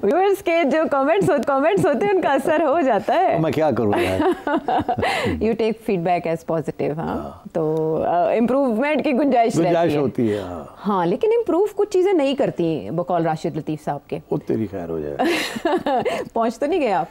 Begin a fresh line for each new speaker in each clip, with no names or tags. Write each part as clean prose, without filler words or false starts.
Viewers के जो comments होते हैं उनका असर हो जाता है।
मैं क्या करूँ यार।
You take feedback as positive. हाँ, तो इम्प्रूवमेंट की गुंजाइश
होती है।
हाँ, लेकिन इम्प्रूव कुछ चीज़ें नहीं करती बकौल राशिद लतीफ़ साहब के।
वो तेरी खैर हो जाए।
पहुँच तो नहीं गए आप।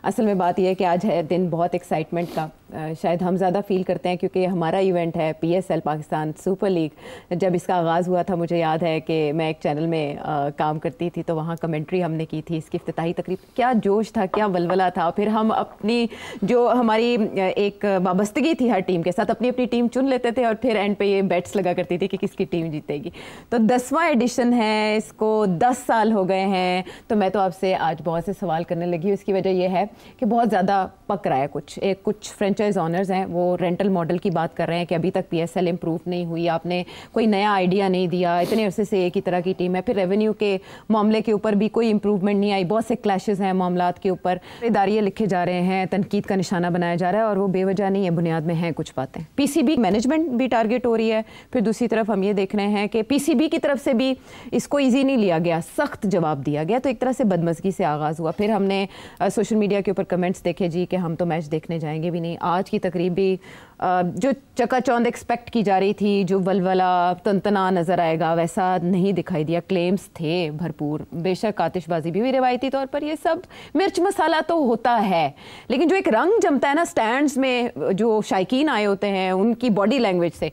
असल में बात यह है कि आज है दिन बहुत एक्साइटमेंट का, शायद हम ज़्यादा फील करते हैं क्योंकि हमारा इवेंट है PSL पाकिस्तान सुपर लीग। जब इसका आगाज़ हुआ था मुझे याद है कि मैं एक चैनल में काम करती थी, तो वहाँ कमेंट्री हमने की थी इसकी इफ्तिताही तकरीब। क्या जोश था, क्या वलवला था। फिर हम अपनी जो हमारी एक वाबस्तगी थी हर टीम के साथ, अपनी अपनी टीम चुन लेते थे और फिर एंड पे ये बेट्स लगा करती थी कि किसकी टीम जीतेगी। तो 10वां एडिशन है, इसको 10 साल हो गए हैं। तो मैं तो आपसे आज बहुत से सवाल करने लगी हूँ। इसकी वजह यह है कि बहुत ज़्यादा पक रहा है कुछ फ्रेंचाइज ऑनर्स हैं वो रेंटल मॉडल की बात कर रहे हैं कि अभी तक PSL इम्प्रूव नहीं हुई, आपने कोई नया आइडिया नहीं दिया, इतने अरसे से एक ही तरह की टीम है। फिर रेवेन्यू के मामले के ऊपर भी कोई इम्प्रूवमेंट नहीं आई, बहुत से क्लैशेस हैं मामलात के ऊपर, इदारिये लिखे जा रहे हैं, तनकीद का निशाना बनाया जा रहा है और वो बेवजह नहीं है, बुनियाद में हैं कुछ बातें। PCB मैनेजमेंट भी टारगेट हो रही है। फिर दूसरी तरफ हम ये देख रहे हैं कि PCB की तरफ से भी इसको ईजी नहीं लिया गया, सख्त जवाब दिया गया। तो एक तरह से बदमज़गी से आगाज़ हुआ। फिर हमने सोशल मीडिया के ऊपर कमेंट्स देखे जी कि हम तो मैच देखने जाएंगे भी नहीं। आज की तकरीब भी जो चकाचौंध एक्सपेक्ट की जा रही थी, जो वलवला तनतना नज़र आएगा, वैसा नहीं दिखाई दिया। क्लेम्स थे भरपूर, बेशक आतिशबाजी भी हुई रिवायती तौर पर, ये सब मिर्च मसाला तो होता है, लेकिन जो एक रंग जमता है ना स्टैंड्स में, जो शायकीन आए होते हैं उनकी बॉडी लैंग्वेज से,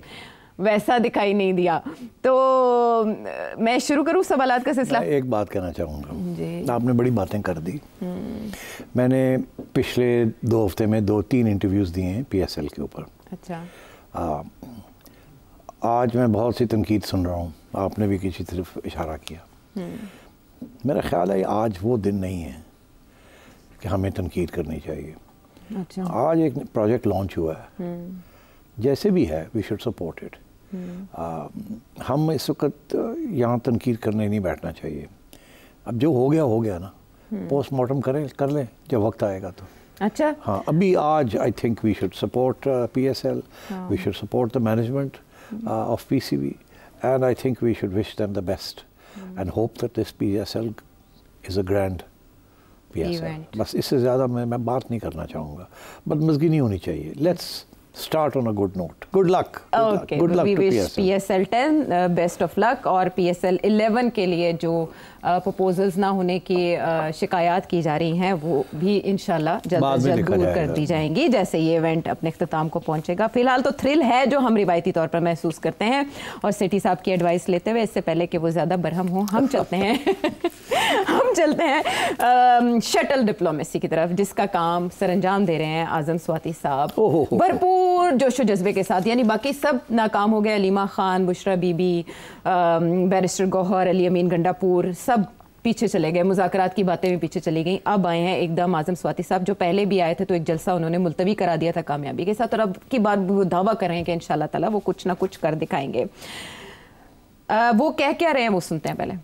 वैसा दिखाई नहीं दिया। तो मैं शुरू करूँ सवालात का सिलसिला।
एक बात कहना चाहूँगा, आपने बड़ी बातें कर दी। मैंने पिछले 2 हफ्ते में 2-3 इंटरव्यूज़ दिए हैं PSL के ऊपर।
अच्छा।
आज मैं बहुत सी तनकीद सुन रहा हूँ, आपने भी किसी तरफ इशारा किया। मेरा ख्याल है आज वो दिन नहीं है कि हमें तनकीद करनी चाहिए।
अच्छा।
आज एक प्रोजेक्ट लॉन्च हुआ है, जैसे भी है वी शुड सपोर्ट इट। हम इस वक्त यहाँ तनकीद करने नहीं बैठना चाहिए। अब जो हो गया ना, पोस्टमार्टम कर लें जब वक्त आएगा तो।
अच्छा।
हाँ, अभी आज I think we should support PSL, we should support the management of PCB and I think we should wish them the best and hope that this PSL is a grand PSL। बस इससे ज़्यादा मैं बात नहीं करना चाहूँगा। बदमज़गी नहीं होनी चाहिए। Let's start on a good note. Good luck.
Good luck to PSL 10 best of luck. और PSL 11 के लिए जो प्रपोजल्स ना होने की शिकायत की जा रही हैं वो भी इंशाल्लाह जल्द से जल्द दूर कर दी जाएंगी जैसे ये इवेंट अपने इख्तिताम को पहुंचेगा। फिलहाल तो थ्रिल है जो हम रिवायती तौर पर महसूस करते हैं। और सेठी साहब की एडवाइस लेते हुए, इससे पहले कि वो ज़्यादा बरहम हों, हम चलते हैं शटल डिप्लोमेसी की तरफ, जिसका काम सरअंजाम दे रहे हैं आज़म स्वाति साहब भरपूर जोशो जज्बे के साथ। यानी बाकी सब नाकाम हो गए, अलीमा खान, बुशरा बीबी, बैरिस्टर गौहर, अली अमीन गंडापुर, सब पीछे चले गए, मुज़ाकरात की बातें भी पीछे चली गई। अब आए हैं एकदम आज़म स्वाति साहब, जो पहले भी आए थे तो एक जलसा उन्होंने मुलतवी करा दिया था कामयाबी के साथ, और अब की बात वो दावा कर रहे हैं कि इंशाल्लाह ताला वो कुछ ना कुछ कर दिखाएंगे। वो कह क्या रहे हैं वो सुनते हैं पहले।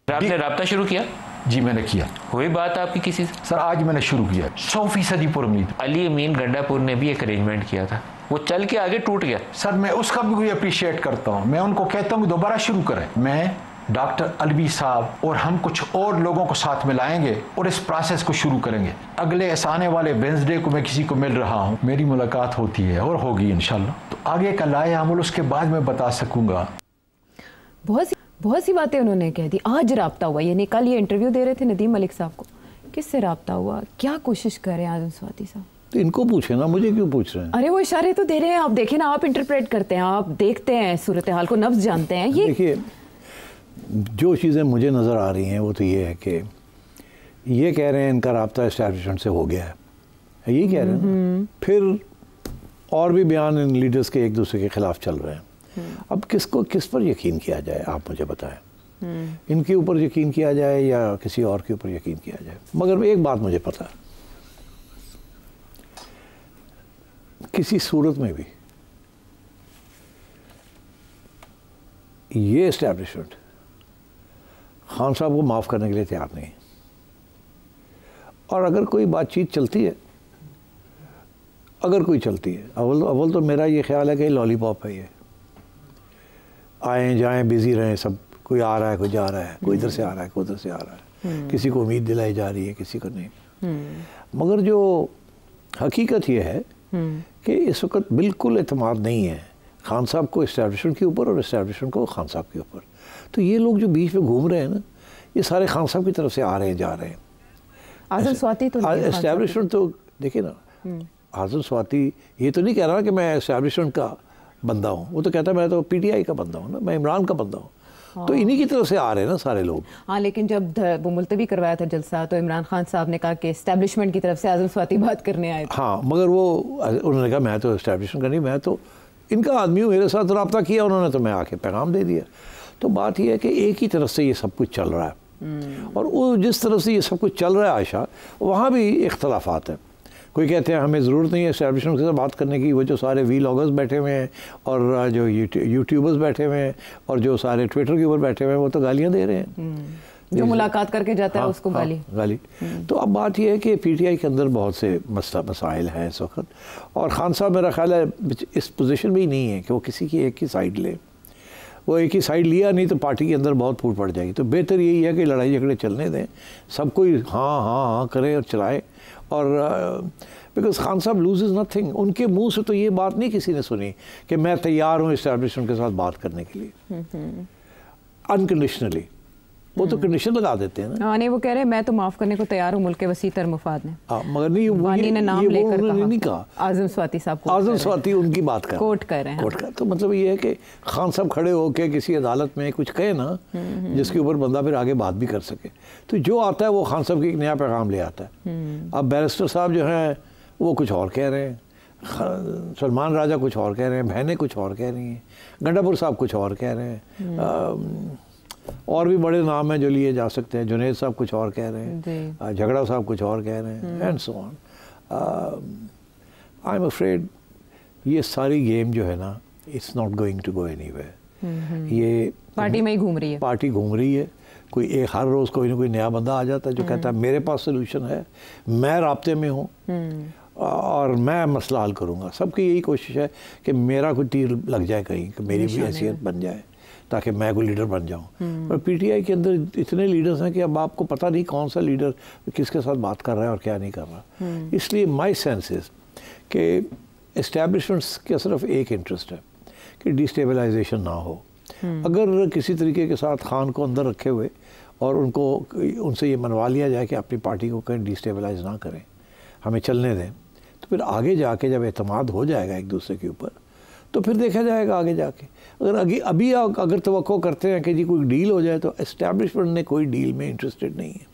आपने राब्ता शुरू किया?
जी मैंने किया।
हुई बात आपकी किसी से?
सर आज मैंने शुरू किया, 100% पर उम्मीद।
अली अमीन गंडापुर ने भी एक अरेंजमेंट किया था, वो चल के आगे टूट गया।
सर मैं उसका भी कोई अप्रिशिएट करता हूँ, मैं उनको कहता हूँ दोबारा शुरू करें। मैं डॉक्टर अलवी साहब और हम कुछ और लोगों को साथ में लाएंगे और इस प्रोसेस को शुरू करेंगे। अगले आने वाले वेंसडे को मैं किसी को मिल रहा हूँ, मेरी मुलाकात होती है और होगी इंशाल्लाह। तो आगे का लाए अमल उसके बाद मैं बता सकूंगा।
बहुत सी बातें उन्होंने कह दी। आज राब्ता हुआ, यानी कल ये इंटरव्यू दे रहे थे नदीम मलिक साहब को, किससे राब्ता हुआ, क्या कोशिश कर रहे हैं आज़म स्वाति साहब?
तो इनको पूछे ना, मुझे क्यों पूछ रहे हैं?
अरे वो इशारे तो दे रहे हैं, आप देखें ना, आप इंटरप्रेट करते हैं, आप देखते हैं सूरत हाल को, नब्ज़ जानते हैं। ये
देखिए, जो चीज़ें मुझे नज़र आ रही हैं वो तो ये है कि ये कह रहे हैं इनका राब्ता एस्टैब्लिशमेंट से हो गया है, यही कह रहे हैं। फिर और भी बयान इन लीडर्स के एक दूसरे के ख़िलाफ़ चल रहे हैं। अब किस पर यकीन किया जाए, आप मुझे बताएं। इनके ऊपर यकीन किया जाए या किसी और के ऊपर यकीन किया जाए? मगर एक बात मुझे पता है, किसी सूरत में भी ये एस्टैब्लिशमेंट खान साहब को माफ़ करने के लिए तैयार नहीं। और अगर कोई बातचीत चलती है, अव्वल तो मेरा ये ख्याल है कि लॉलीपॉप है, ये आएँ जाएँ बिज़ी रहें, सब कोई आ रहा है, कोई जा रहा है, कोई इधर से आ रहा है, कोई उधर से आ रहा है, किसी को उम्मीद दिलाई जा रही है, किसी को नहीं। मगर जो हकीकत ये है कि इस वक्त बिल्कुल एतमाद नहीं है खान साहब को इस्टेब्लिशमेंट के ऊपर और इस्टेब्लिशमेंट को खान साहब के ऊपर। तो ये लोग जो बीच में घूम रहे हैं ना, ये सारे खान साहब की तरफ से आ रहे हैं, जा रहे हैं।
आज़म स्वाति तो
इस्टेब्लिशमेंट तो देखिए ना, आज़म स्वाति ये तो नहीं कह रहा कि मैं इस्टेब्लिशमेंट का बंदा हूँ, वो तो कहता है मैं तो पीटीआई का बंदा हूँ ना, मैं इमरान का बंदा हूँ। तो इन्हीं की तरफ से आ रहे हैं ना सारे लोग।
हाँ, लेकिन जब वो मुलतवी करवाया था जलसा तो इमरान खान साहब ने कहा कि इस्टेब्लिशमेंट की तरफ से आज़म स्वाति बात करने आए थे।
हाँ, मगर वो उन्होंने कहा मैं तो इस्टेब्लिशमेंट का नहीं, मैं तो इनका आदमी हूँ, मेरे साथ रब्ता किया उन्होंने तो मैं आके पैगाम दे दिया। तो बात यह है कि एक ही तरफ से ये सब कुछ चल रहा है, और वो जिस तरफ से ये सब कुछ चल रहा है आयशा, वहाँ भी इख्तलाफात हैं। कोई कहते हैं हमें ज़रूरत नहीं है इस्टेब्लिशमेंट के साथ बात करने की, वो जो सारे वीलॉगर्स बैठे हुए हैं और जो यूट्यूबर्स बैठे हुए हैं और जो सारे ट्विटर के ऊपर बैठे हुए हैं, वो तो गालियाँ दे रहे हैं।
जो मुलाकात करके जाता है उसको गाली।
तो अब बात यह है कि पीटीआई के अंदर बहुत से मसाइल हैं इस वक्त, और खान साहब मेरा ख्याल है इस पोजीशन में ही नहीं है कि वो किसी की एक ही साइड ले। वो एक ही साइड लिया नहीं तो पार्टी के अंदर बहुत फूट पड़ जाएगी। तो बेहतर यही है कि लड़ाई झगड़े चलने दें, सब कोई हाँ हाँ हाँ करे और चलाए। और बिकॉज खान साहब लूज इज़ नथिंग। उनके मुंह से तो ये बात नहीं किसी ने सुनी कि मैं तैयार हूँ इस्टेब्लिशमेंट के साथ बात करने के लिए, अनकंडीशनली। वो तो कंडीशन लगा देते हैं ना।
हाँ, नहीं, वो कह रहे हैं मैं तो माफ़ करने को तैयार हूँ मुल्क के वसी तर मुफाद ने।
मगर नहीं,
वानी ने नाम लेकर
नहीं कहा।
आज़म स्वाति साहब
आज़म स्वाति उनकी बात कर
कोट कर रहे हैं।
कोट कर, तो मतलब ये है कि खान साहब खड़े होकर किसी अदालत में कुछ कहे ना, जिसके ऊपर बंदा फिर आगे बात भी कर सके। तो जो आता है वो खान साहब की एक नया पैगाम ले आता है। अब बैरिस्टर साहब जो हैं वो कुछ और कह रहे हैं, सलमान राजा कुछ और कह रहे हैं, बहनें कुछ और कह रही हैं, गंडापुर साहब कुछ और कह रहे हैं, और भी बड़े नाम हैं जो लिए जा सकते हैं। जुनेद साहब कुछ और कह रहे हैं, झगड़ा साहब कुछ और कह रहे हैं, and so on. I am afraid ये सारी गेम जो है ना, it's not going to go anywhere. ये
पार्टी में ही घूम रही है,
पार्टी घूम रही है। कोई एक हर रोज़ कोई ना कोई नया बंदा आ जाता है जो कहता है मेरे पास सोल्यूशन है, मैं राब्ते में हूँ और मैं मसला हल करूँगा। सबकी यही कोशिश है कि मेरा कोई तीर लग जाए कहीं, कि मेरी भी हैसियत बन जाए ताकि मैं कोई लीडर बन जाऊं। पर पीटीआई के अंदर इतने लीडर्स हैं कि अब आपको पता नहीं कौन सा लीडर किसके साथ बात कर रहा है और क्या नहीं कर रहा। इसलिए माय सेंस इज कि एस्टैब्लिशमेंट्स का सिर्फ एक इंटरेस्ट है कि डिस्टेबलाइजेशन ना हो। अगर किसी तरीके के साथ खान को अंदर रखे हुए और उनसे ये मनवा लिया जाए कि अपनी पार्टी को कहीं डिस्टेबलाइज ना करें, हमें चलने दें, तो फिर आगे जाके जब एतमाद हो जाएगा एक दूसरे के ऊपर तो फिर देखा जाएगा आगे जाके। अगर अभी अगर तवक्को करते हैं कि जी कोई डील हो जाए, तो एस्टैब्लिशमेंट ने कोई डील में इंटरेस्टेड नहीं है।